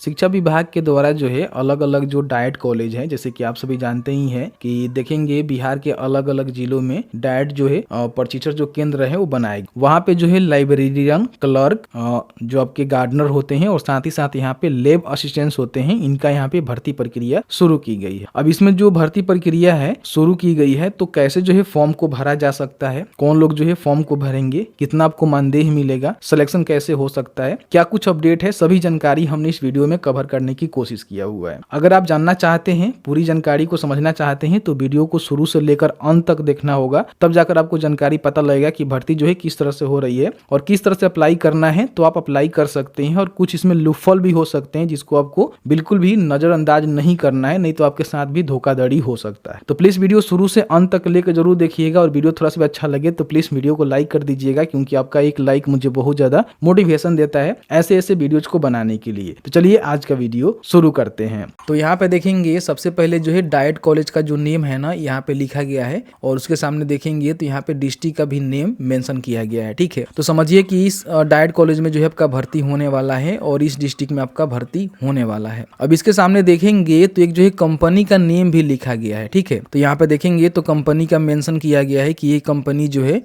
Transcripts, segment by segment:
शिक्षा विभाग के द्वारा जो है अलग अलग जो डाइट कॉलेज है, जैसे कि आप सभी जानते ही हैं कि देखेंगे बिहार के अलग अलग जिलों में डाइट जो है प्रशिक्षण जो केंद्र है वो बनाएगा। वहाँ पे जो है लाइब्रेरियन, क्लर्क, जो आपके गार्डनर होते हैं और साथ ही साथ यहाँ पे लैब असिस्टेंट्स होते हैं, इनका यहाँ पे भर्ती प्रक्रिया शुरू की गई है। अब इसमें जो भर्ती प्रक्रिया है शुरू की गई है, तो कैसे जो है फॉर्म को भरा जा सकता है, कौन लोग जो है फॉर्म को भरेंगे, कितना आपको मानदेय मिलेगा, सिलेक्शन कैसे हो सकता है, क्या कुछ अपडेट है, सभी जानकारी हमने इस वीडियो में कवर करने की कोशिश किया हुआ है। अगर आप जानना चाहते हैं, पूरी जानकारी को समझना चाहते हैं, तो वीडियो को शुरू से लेकर अंत तक देखना होगा, तब जाकर आपको जानकारी पता लगेगा कि भर्ती जो है किस तरह से हो रही है और किस तरह से अप्लाई करना है। तो आप अप्लाई कर सकते हैं और कुछ इसमें लूपहोल भी हो सकते हैं जिसको आपको बिल्कुल भी नजरअंदाज नहीं करना है, नहीं तो आपके साथ भी धोखाधड़ी हो सकता है। तो प्लीज वीडियो शुरू से अंत तक लेकर जरूर देखिएगा और वीडियो थोड़ा सा भी अच्छा लगे तो प्लीज वीडियो को लाइक कर दीजिएगा, क्योंकि आपका एक लाइक मुझे बहुत ज्यादा मोटिवेशन देता है ऐसे ऐसे वीडियोज को बनाने के लिए। तो चलिए आज का वीडियो शुरू करते हैं। तो यहाँ पे देखेंगे सबसे पहले जो है डाइट कॉलेज का जो नेम है ना, यहाँ पे लिखा गया है और उसके सामने देखेंगे तो यहाँ पे डिस्ट्रिक्ट का भी नेम मेंशन किया गया है। ठीक है, तो समझिए कि इस डाइट कॉलेज में जो है आपका भर्ती होने वाला है और इस डिस्ट्रिक्ट में आपका भर्ती होने वाला है। अब इसके सामने देखेंगे तो एक जो है कंपनी का नेम भी लिखा गया है। ठीक है, तो यहाँ पे देखेंगे तो कंपनी का मेंशन किया गया है कि ये कंपनी जो है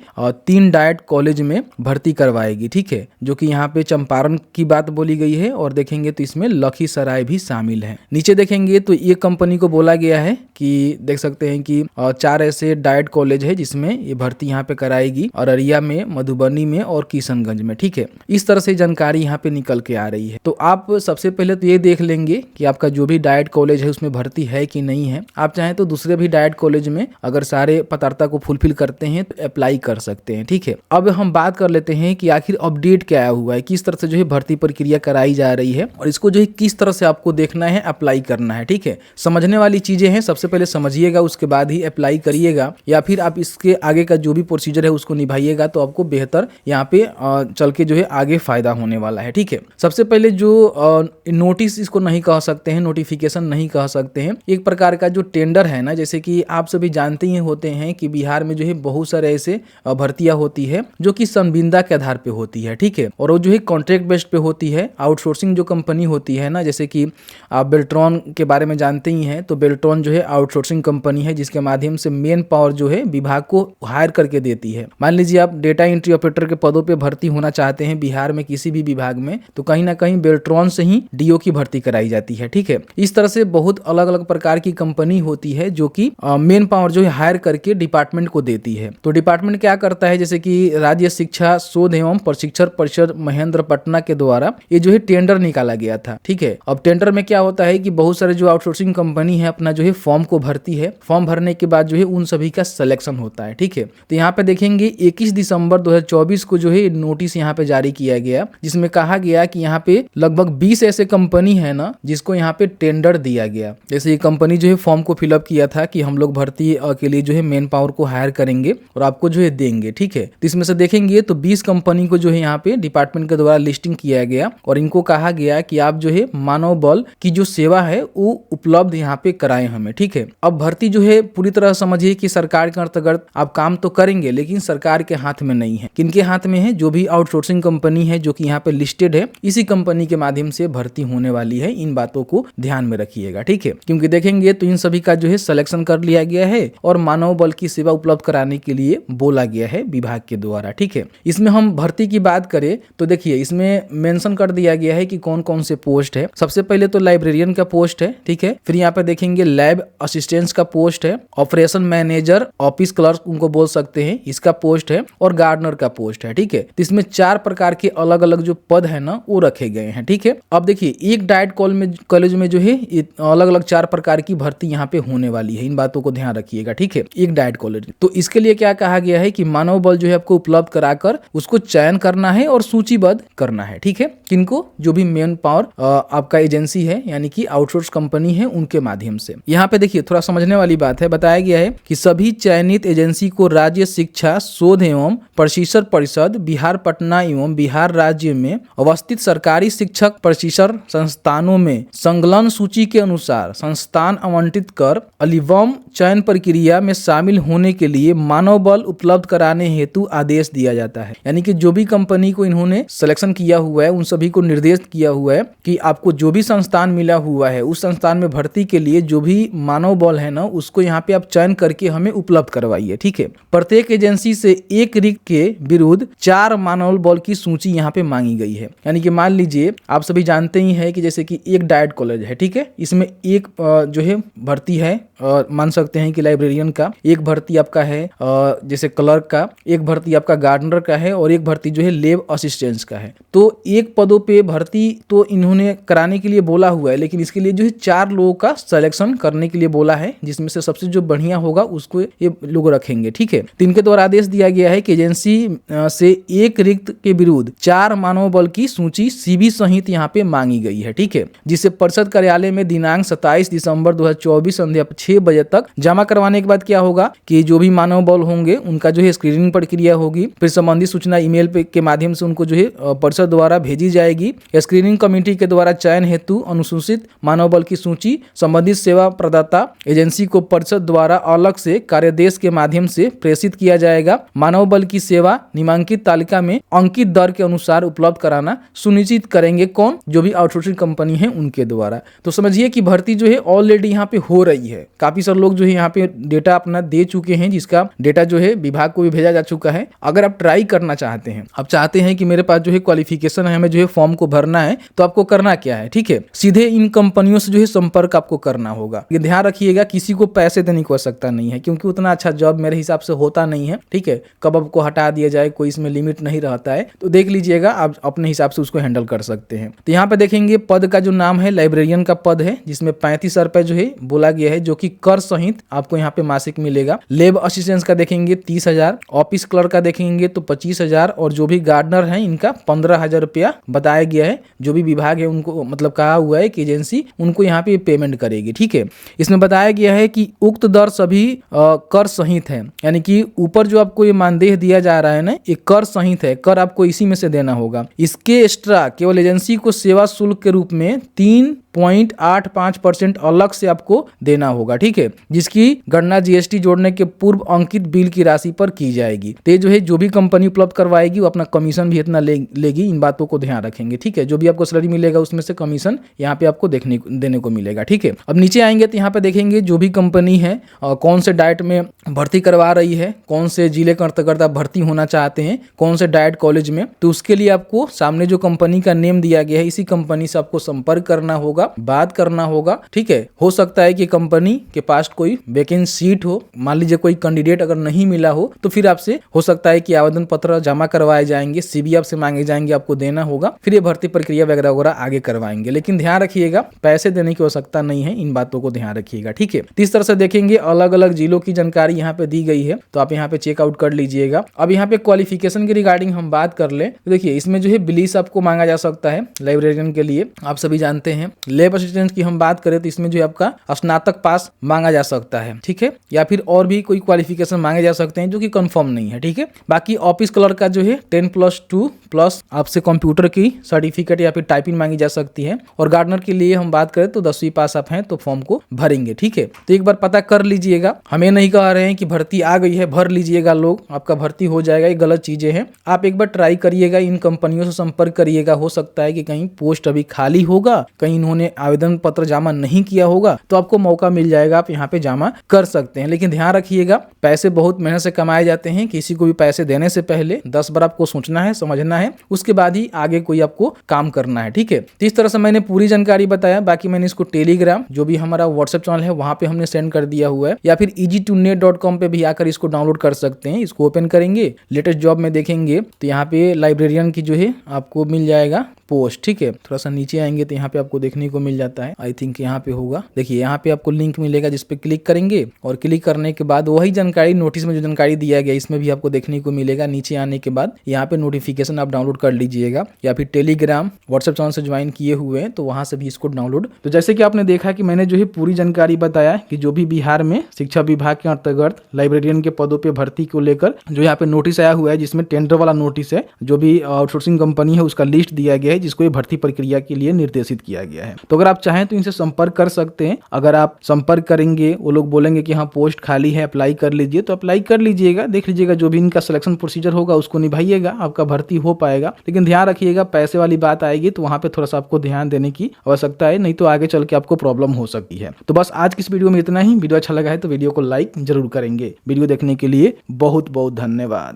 3 डाइट कॉलेज में भर्ती करवाएगी। ठीक है, जो कि यहाँ पे चंपारण की बात बोली गई है और देखेंगे तो इसमें लखीसराय भी शामिल है। नीचे देखेंगे तो ये कंपनी को बोला गया है कि देख सकते हैं कि 4 ऐसे डाइट कॉलेज है जिसमें ये भर्ती यहाँ पे कराएगी, अररिया में, मधुबनी में और किशनगंज में। ठीक है, इस तरह से जानकारी यहाँ पे निकल के आ रही है। तो आप सबसे पहले तो ये देख लेंगे कि आपका जो भी डाइट कॉलेज है उसमें भर्ती है कि नहीं है। आप चाहें तो दूसरे भी डाइट कॉलेज में अगर सारे पात्रता को फुलफिल करते हैं तो अप्लाई कर सकते हैं। ठीक है, अब हम बात कर लेते हैं कि आखिर अपडेट क्या आया हुआ है, किस तरह से जो है भर्ती प्रक्रिया कराई जा रही है और इसको जो है किस तरह से आपको देखना है, अप्लाई करना है। ठीक है, समझने वाली चीजें हैं, सबसे पहले समझिएगा उसके बाद ही अप्लाई करिएगा, या फिर आप इसके आगे का जो भी प्रोसीजर है उसको निभाइएगा तो आपको बेहतर यहाँ पे चल के जो है आगे फायदा होने वाला है। ठीक है, सबसे पहले जो नोटिस इसको नहीं कह सकते हैं, नोटिफिकेशन नहीं कह सकते हैं, एक प्रकार का जो टेंडर है ना, जैसे कि आप सभी जानते ही होते हैं कि बिहार में जो है बहुत सारे ऐसे भर्तियां होती है जो कि संविदा के आधार पे होती है। ठीक है, और वो जो है कॉन्ट्रैक्ट बेस्ड पे होती है। आउटसोर्सिंग जो कंपनी होती है ना, जैसे कि आप बेल्ट्रॉन के बारे में जानते ही हैं, तो बेल्ट्रॉन जो है आउटसोर्सिंग कंपनी है जिसके माध्यम से मेन पावर जो है विभाग को हायर करके देती है। मान लीजिए आप डेटा एंट्री ऑपरेटर के पदों पे भर्ती होना चाहते हैं बिहार में किसी भी विभाग में, तो कहीं ना कहीं बेल्ट्रॉन से ही डीओ की भर्ती कराई जाती है। ठीक है, इस तरह से बहुत अलग अलग प्रकार की कंपनी होती है जो कि मेन पावर जो है हायर करके डिपार्टमेंट को देती है। तो डिपार्टमेंट क्या करता है, जैसे कि राज्य शिक्षा शोध एवं प्रशिक्षण परिषद महेंद्र पटना के द्वारा ये जो है टेंडर निकाला गया था। ठीक है, अब टेंडर में क्या होता है कि बहुत सारे जो आउटसोर्सिंग कंपनी है अपना जो है फॉर्म को भरती है, फॉर्म भरने के बाद जो है उन सभी का सिलेक्शन होता है। ठीक है, तो यहाँ पे देखेंगे 21 दिसंबर 2024 को जो है नोटिस यहाँ पे जारी किया गया, जिसमें कहा गया कि यहाँ पे लगभग 20 ऐसे कंपनी है ना जिसको यहाँ पे टेंडर दिया गया। जैसे ये कंपनी जो है फॉर्म को फिलअप किया था कि हम लोग भर्ती के लिए जो है मेन पावर को हायर करेंगे और आपको जो है देंगे। ठीक है, तो इसमें से देखेंगे तो 20 कंपनी को जो है यहाँ पे डिपार्टमेंट के द्वारा लिस्टिंग किया गया और इनको कहा गया कि आप जो है मानव बल की जो सेवा है वो उपलब्ध यहाँ पे कराएं हमें। ठीक है, अब भर्ती जो है पूरी तरह समझिए कि सरकार के अंतर्गत आप काम तो करेंगे, लेकिन सरकार के हाथ में नहीं है। किनके हाथ में है, जो भी आउटसोर्सिंग कंपनी है जो कि यहाँ पे लिस्टेड है, इसी कंपनी के माध्यम से भर्ती होने वाली है। इन बातों को ध्यान में रखिएगा। ठीक है, क्योंकि देखेंगे तो इन सभी का जो है सिलेक्शन कर लिया गया है और मानव बल की सेवा उपलब्ध कराने के लिए बोला गया है विभाग के द्वारा। ठीक है, इसमें हम भर्ती की बात करें तो देखिए इसमें मेंशन कर दिया गया है कि कौन कौन से पोस्ट है। सबसे पहले तो लाइब्रेरियन का पोस्ट है। ठीक है, फिर यहाँ पे देखेंगे लैब असिस्टेंट्स का पोस्ट है, ऑपरेशन मैनेजर, ऑफिस क्लर्क उनको बोल सकते हैं, इसका पोस्ट है और गार्डनर का पोस्ट है। ठीक है, तो इसमें 4 प्रकार के अलग अलग जो पद है ना वो रखे गए हैं। ठीक है, अब देखिए एक डाइट कॉलेज में जो है अलग अलग 4 प्रकार की भर्ती यहाँ पे होने वाली है। इन बातों को ध्यान रखिएगा। ठीक है, एक डाइट कॉलेज, तो इसके लिए क्या कहा गया है कि मानव बल जो है आपको उपलब्ध कराकर उसको चयन करना है और सूचीबद्ध करना है। ठीक है, किनको, जो भी मेन पावर आपका एजेंसी है यानी कि आउटसोर्स कंपनी है उनके माध्यम से। यहाँ पे देखिए देखिए थोड़ा समझने वाली बात है। बताया गया है कि सभी चयनित एजेंसी को राज्य शिक्षा शोध एवं प्रशिक्षण परिषद बिहार पटना एवं बिहार राज्य में अवस्थित सरकारी शिक्षक प्रशिक्षण संस्थानों में संलग्न सूची के अनुसार संस्थान आवंटित कर एवं चयन प्रक्रिया में शामिल होने के लिए मानव बल उपलब्ध कराने हेतु आदेश दिया जाता है। यानी कि जो भी कंपनी को इन्होंने सिलेक्शन किया हुआ है उन सभी को निर्देश किया हुआ है कि आपको जो भी संस्थान मिला हुआ है उस संस्थान में भर्ती के लिए जो भी मानव बल है ना उसको यहाँ पे आप चयन करके हमें उपलब्ध करवाइए। ठीक है, प्रत्येक एजेंसी से एक रिक्त के विरुद्ध 4 मानव बल की सूची यहाँ पे मांगी गई है। यानी कि मान लीजिए आप सभी जानते ही है कि जैसे कि एक डाइट कॉलेज है, ठीक है, इसमें एक जो है भर्ती है मान सकते हैं कि लाइब्रेरियन का, एक भर्ती आपका है जैसे क्लर्क का, एक भर्ती आपका गार्डनर का है और एक भर्ती जो है लैब असिस्टेंट्स का है। तो एक पदों पे भर्ती तो इन्होंने कराने के लिए बोला हुआ है, लेकिन इसके लिए जो है 4 लोगों का सिलेक्शन करने के लिए बोला है, जिसमें से सबसे जो बढ़िया होगा उसको ये लोग रखेंगे। ठीक है, तो इनके द्वारा आदेश दिया गया है कि एजेंसी से एक रिक्त के विरुद्ध 4 मानव बल की सूची सीबी सहित यहाँ पे मांगी गई है। ठीक है, जिसे परिषद कार्यालय में दिनांक 27 दिसंबर 2024 संध्या 6 बजे तक जमा करवाने के बाद क्या होगा कि जो भी मानव बल होंगे उनका जो है स्क्रीनिंग प्रक्रिया होगी, फिर संबंधित सूचना ईमेल पे के माध्यम से उनको जो है परिषद द्वारा भेजी जाएगी। स्क्रीनिंग कमेटी के द्वारा चयन हेतु अनुसूचित मानव बल की सूची संबंधित सेवा प्रदाता एजेंसी को परिषद द्वारा अलग से कार्यदेश के माध्यम से प्रेषित किया जाएगा। मानव बल की सेवा निम्नलिखित तालिका में अंकित दर के अनुसार उपलब्ध कराना सुनिश्चित करेंगे कौन, जो भी आउटसोर्सिंग कंपनी है उनके द्वारा। तो समझिए कि भर्ती जो है ऑलरेडी यहाँ पे हो रही है। काफी सारे लोग जो है यहाँ पे डेटा अपना दे चुके हैं, जिसका डेटा जो है विभाग को भी भेजा जा चुका है। अगर आप ट्राई करना चाहते हैं, आप चाहते हैं कि मेरे पास जो है क्वालिफिकेशन है, हमें जो है फॉर्म को भरना है, तो आपको करना क्या है, ठीक है, सीधे इन कंपनियों से जो है संपर्क आपको करना होगा। ये ध्यान रखिएगा, किसी को पैसे देने की आवश्यकता नहीं है, क्योंकि उतना अच्छा जॉब मेरे हिसाब से होता नहीं है। ठीक है, कब आपको हटा दिया जाए कोई इसमें लिमिट नहीं रहता है, तो देख लीजिएगा, आप अपने हिसाब से उसको हैंडल कर सकते हैं। तो यहाँ पे देखेंगे पद का जो नाम है लाइब्रेरियन का पद है, जिसमें 35,000 रुपए जो है बोला गया है, जो कि कर सहित आपको यहाँ पे मासिक मिलेगा। लेब असिस्टेंट का देखेंगे 30,000, ऑफिस क्लर्क का देखेंगे तो 25,000 और जो भी गार्डनर है इनका 15,000 रुपया बताया गया है। जो भी विभाग है उनको मतलब कहा हुआ है कि एजेंसी उनको यहाँ पे पेमेंट करेगी। ठीक है, इसमें बताया गया है कि उक्त दर सभी कर सहित है, यानी कि ऊपर जो आपको ये मानदेय दिया जा रहा है ना, ये कर सहित है, कर आपको इसी में से देना होगा। इसके एक्स्ट्रा केवल एजेंसी को सेवा शुल्क के रूप में 3.85% अलग से आपको देना होगा। ठीक है, जिसकी गणना जीएसटी जोड़ने के पूर्व अंकित बिल की राशि पर की जाएगी। तो जो है जो भी कंपनी उपलब्ध करवाएगी वो अपना कमीशन भी इतना लेगी। इन बातों को ध्यान रखेंगे। ठीक है, जो भी आपको सैलरी मिलेगा उसमें से कमीशन यहाँ पे आपको देने को मिलेगा। ठीक है, अब नीचे आएंगे तो यहाँ पे देखेंगे जो भी कंपनी है कौन से डाइट में भर्ती करवा रही है, कौन से जिले के अंतर्गत आप भर्ती होना चाहते हैं, कौन से डाइट कॉलेज में, तो उसके लिए आपको सामने जो कंपनी का नेम दिया गया है इसी कंपनी से आपको संपर्क करना होगा, बात करना होगा। ठीक है, हो सकता है कि कंपनी के पास कोई वैकेंसी सीट हो, मान लीजिए कोई कैंडिडेट अगर नहीं मिला हो तो फिर आपसे हो सकता है कि आवेदन पत्र जमा करवाए जाएंगे, सीबी आपसे मांगे जाएंगे, आपको देना होगा, फिर ये भर्ती प्रक्रिया वगैरह वगैरह आगे करवाएंगे। लेकिन ध्यान रखिएगा, पैसे देने की आवश्यकता नहीं है, इन बातों को ध्यान रखिएगा। ठीक है, इस तरह से देखेंगे अलग अलग जिलों की जानकारी यहाँ पे दी गई है, तो आप यहाँ पे चेकआउट कर लीजिएगा। अब यहाँ पे क्वालिफिकेशन के रिगार्डिंग हम बात कर ले तो देखिए इसमें जो है बिलीस आपको मांगा जा सकता है लाइब्रेरियन के लिए, आप सभी जानते हैं। लैब असिस्टेंट की हम बात करें तो इसमें जो है आपका स्नातक पास मांगा जा सकता है। ठीक है, या फिर और भी कोई क्वालिफिकेशन मांगे जा सकते हैं जो कि कंफर्म नहीं है। ठीक है, बाकी ऑफिस क्लर्क का जो है 10+2 प्लस आपसे कंप्यूटर की सर्टिफिकेट या फिर टाइपिंग मांगी जा सकती है। और गार्डनर के लिए हम बात करें तो 10वीं पास आप हैं तो फॉर्म को भरेंगे। ठीक है, तो एक बार पता कर लीजिएगा, हमें नहीं कह रहे हैं कि भर्ती आ गई है भर लीजिएगा लोग, आपका भर्ती हो जाएगा, ये गलत चीजें हैं। आप एक बार ट्राई करिएगा, इन कंपनियों से संपर्क करिएगा, हो सकता है कि कहीं पोस्ट अभी खाली होगा, कहीं इन्होंने आवेदन पत्र जमा नहीं किया होगा, तो आपको मौका मिल जाएगा, आप यहाँ पे जमा कर सकते हैं। लेकिन ध्यान रखिएगा, पैसे बहुत मेहनत से कमाए जाते हैं, किसी को भी पैसे देने से पहले 10 बार आपको सोचना है, समझना है, उसके बाद ही आगे कोई आपको काम करना है। ठीक है, तो इस तरह से मैंने पूरी जानकारी बताया। बाकी मैंने इसको टेलीग्राम जो भी हमारा व्हाट्सएप चैनल है वहां पे हमने सेंड कर दिया हुआ है, या फिर easy2net.com पे भी आकर इसको डाउनलोड कर सकते हैं। इसको ओपन करेंगे, लेटेस्ट जॉब में देखेंगे तो यहाँ पे लाइब्रेरियन की जो है आपको मिल जाएगा पोस्ट। ठीक है, थोड़ा सा नीचे आएंगे तो यहाँ पे आपको देखने को मिल जाता है, आई थिंक यहाँ पे होगा। देखिए यहाँ पे आपको लिंक मिलेगा जिस पे क्लिक करेंगे और क्लिक करने के बाद वही जानकारी नोटिस में जो जानकारी दिया गया इसमें भी आपको देखने को मिलेगा। नीचे आने के बाद यहाँ पे नोटिफिकेशन आप डाउनलोड कर लीजिएगा, या फिर टेलीग्राम व्हाट्सएप चैनल से ज्वाइन किए हुए हैं तो वहां से भी इसको डाउनलोड। तो जैसे कि आपने देखा कि मैंने जो है पूरी जानकारी बताया कि जो भी बिहार में शिक्षा विभाग के अंतर्गत लाइब्रेरियन के पदों पे भर्ती को लेकर जो यहाँ पे नोटिस आया हुआ है, जिसमें टेंडर वाला नोटिस है, जो भी आउटसोर्सिंग कंपनी है उसका लिस्ट दिया गया है जिसको ये भर्ती प्रक्रिया के लिए निर्देशित किया गया है। तो अगर आप चाहें तो इनसे संपर्क कर सकते हैं। अगर आप संपर्क करेंगे, वो लोग बोलेंगे कि हाँ पोस्ट खाली है, अप्लाई कर लीजिए, तो अप्लाई कर लीजिएगा, देख लीजिएगा जो भी इनका सिलेक्शन प्रोसीजर होगा उसको निभाइएगा, आपका भर्ती हो पाएगा। लेकिन ध्यान रखिएगा पैसे वाली बात आएगी तो वहां पे थोड़ा सा आपको ध्यान देने की आवश्यकता है, नहीं तो आगे चल के आपको प्रॉब्लम हो सकती है। तो बस आज की इस वीडियो में इतना ही। वीडियो अच्छा लगा है तो वीडियो को लाइक जरूर करेंगे। वीडियो देखने के लिए बहुत बहुत धन्यवाद।